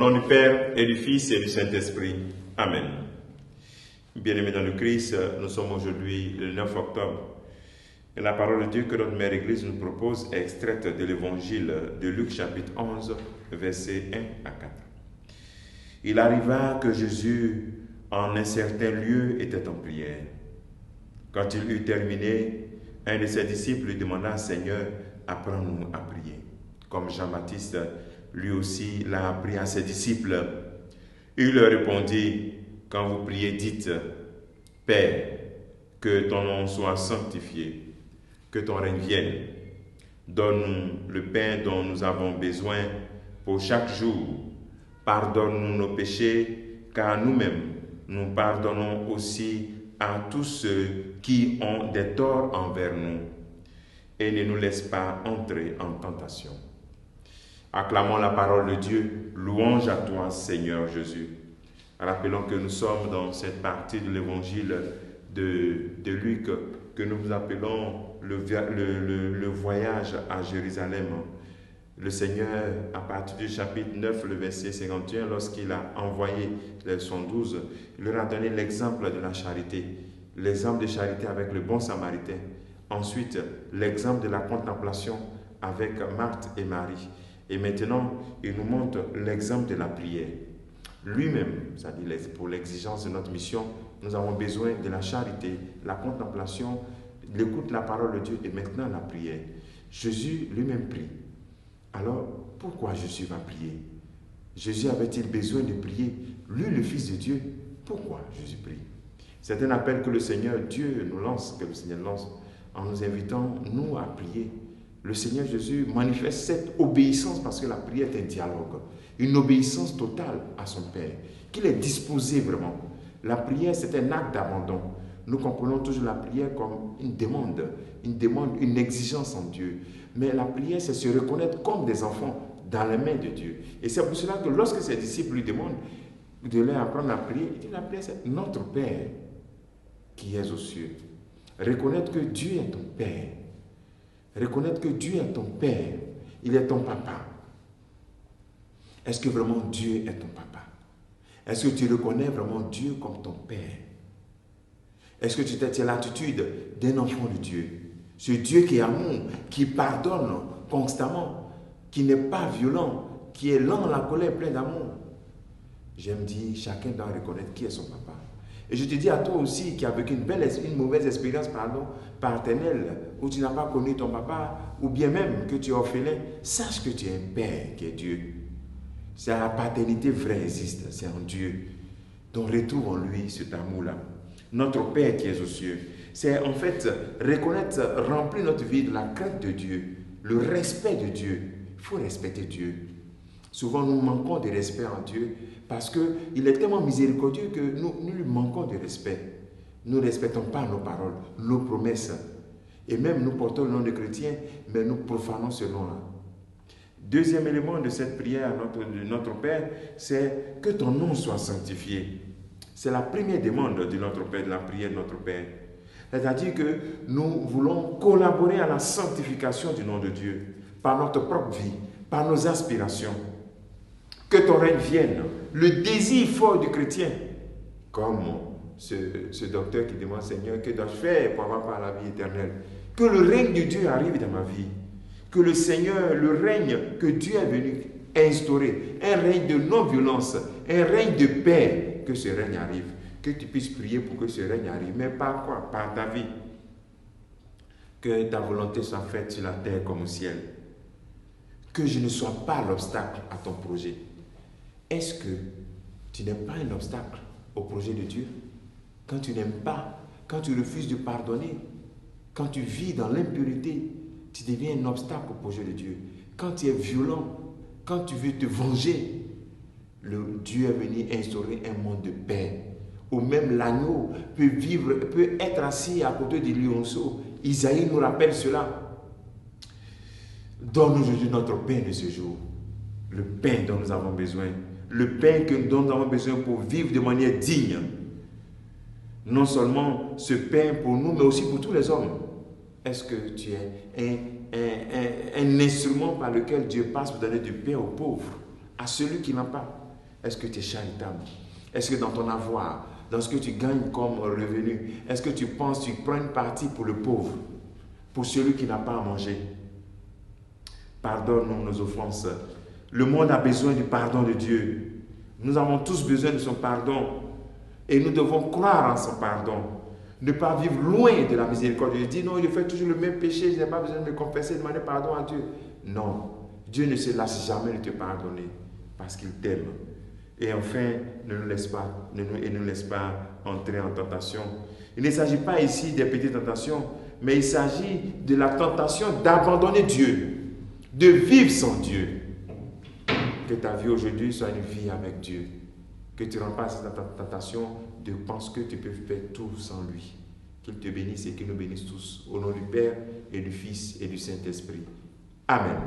nom du Père et du Fils et du Saint-Esprit. Amen. Bien-aimés dans le Christ, nous sommes aujourd'hui le 9 octobre. Et la parole de Dieu que notre Mère Église nous propose est extraite de l'Évangile de Luc chapitre 11, versets 1 à 4. Il arriva que Jésus, en un certain lieu, était en prière. Quand il eut terminé, un de ses disciples lui demanda: Seigneur, apprends-nous à prier, comme Jean-Baptiste lui aussi l'a appris à ses disciples. Il leur répondit: quand vous priez, dites: Père, que ton nom soit sanctifié, que ton règne vienne. Donne-nous le pain dont nous avons besoin pour chaque jour. Pardonne-nous nos péchés, car nous-mêmes, nous pardonnons aussi à tous ceux qui ont des torts envers nous. Et ne nous laisse pas entrer en tentation. Acclamons la parole de Dieu. Louange à toi, Seigneur Jésus. Rappelons que nous sommes dans cette partie de l'évangile de Luc que nous appelons le voyage à Jérusalem. Le Seigneur, à partir du chapitre 9, le verset 51, lorsqu'il a envoyé les 112, il leur a donné l'exemple de la charité, l'exemple de charité avec le bon samaritain. Ensuite, l'exemple de la contemplation avec Marthe et Marie. Et maintenant, il nous montre l'exemple de la prière. Lui-même, c'est-à-dire pour l'exigence de notre mission, nous avons besoin de la charité, la contemplation, l'écoute de la parole de Dieu et maintenant la prière. Jésus lui-même prie. Alors, pourquoi Jésus va prier? Jésus avait-il besoin de prier? Lui, le Fils de Dieu, pourquoi Jésus prie? C'est un appel que le Seigneur Dieu nous lance, que le Seigneur lance, en nous invitant, nous, à prier. Le Seigneur Jésus manifeste cette obéissance parce que la prière est un dialogue, une obéissance totale à son Père, qu'il est disposé vraiment. La prière, c'est un acte d'abandon. Nous comprenons toujours la prière comme une demande, une exigence en Dieu. Mais la prière, c'est se reconnaître comme des enfants dans les mains de Dieu. Et c'est pour cela que lorsque ses disciples lui demandent de leur apprendre à prier, il dit: la prière, c'est notre Père qui est aux cieux. Reconnaître que Dieu est ton Père. Reconnaître que Dieu est ton Père. Il est ton papa. Est-ce que vraiment Dieu est ton papa? Est-ce que tu reconnais vraiment Dieu comme ton Père? Est-ce que tu as l'attitude d'un enfant de Dieu? Ce Dieu qui est amour, qui pardonne constamment, qui n'est pas violent, qui est lent à la colère, plein d'amour. J'aime dire, chacun doit reconnaître qui est son papa. Et je te dis à toi aussi qui a vécu une mauvaise expérience paternelle, où tu n'as pas connu ton papa, ou bien même que tu es orphelin, sache que tu es un Père qui est Dieu. C'est la paternité vraie existe, c'est en Dieu. Donc retrouve en lui cet amour-là. Notre Père qui est aux cieux. C'est en fait reconnaître, remplir notre vie de la crainte de Dieu, le respect de Dieu. Il faut respecter Dieu. Souvent, nous manquons de respect en Dieu parce qu'il est tellement miséricordieux que nous lui manquons de respect. Nous ne respectons pas nos paroles, nos promesses. Et même nous portons le nom de chrétiens, mais nous profanons ce nom-là. Deuxième élément de cette prière de notre Père, c'est que ton nom soit sanctifié. C'est la première demande de notre Père, de la prière de notre Père. C'est-à-dire que nous voulons collaborer à la sanctification du nom de Dieu, par notre propre vie, par nos aspirations. Que ton règne vienne, le désir fort du chrétien, comme ce docteur qui demande: Seigneur, que dois-je faire pour avoir par la vie éternelle? Que le règne de Dieu arrive dans ma vie. Que le Seigneur, le règne que Dieu est venu instaurer, un règne de non-violence, un règne de paix, que ce règne arrive. Que tu puisses prier pour que ce règne arrive. Mais par quoi? Par ta vie. Que ta volonté soit faite sur la terre comme au ciel. Que je ne sois pas l'obstacle à ton projet. Est-ce que tu n'es pas un obstacle au projet de Dieu? Quand tu n'aimes pas, quand tu refuses de pardonner, quand tu vis dans l'impurité, tu deviens un obstacle au projet de Dieu. Quand tu es violent, quand tu veux te venger, Dieu est venu instaurer un monde de paix. Ou même l'agneau peut être assis à côté du lionceau. Isaïe nous rappelle cela. Donne aujourd'hui notre pain de ce jour. Le pain dont nous avons besoin. Le pain dont nous avons besoin pour vivre de manière digne. Non seulement ce pain pour nous, mais aussi pour tous les hommes. Est-ce que tu es un instrument par lequel Dieu passe pour donner du pain aux pauvres, à celui qui n'a pas? Est-ce que tu es charitable? Est-ce que dans ton avoir, dans ce que tu gagnes comme revenu, est-ce que tu penses, tu prends une partie pour le pauvre, pour celui qui n'a pas à manger? Pardonne-nous nos offenses. Le monde a besoin du pardon de Dieu. Nous avons tous besoin de son pardon. Et nous devons croire en son pardon. Ne pas vivre loin de la miséricorde de Dieu. Dire non, je fais toujours le même péché, je n'ai pas besoin de me confesser, de demander pardon à Dieu. Non, Dieu ne se lasse jamais de te pardonner parce qu'il t'aime. Et enfin, ne nous laisse pas entrer en tentation. Il ne s'agit pas ici des petites tentations, mais il s'agit de la tentation d'abandonner Dieu, de vivre sans Dieu. Que ta vie aujourd'hui soit une vie avec Dieu. Que tu remplaces cette tentation de penser que tu peux faire tout sans lui. Qu'il te bénisse et qu'il nous bénisse tous. Au nom du Père et du Fils et du Saint-Esprit. Amen.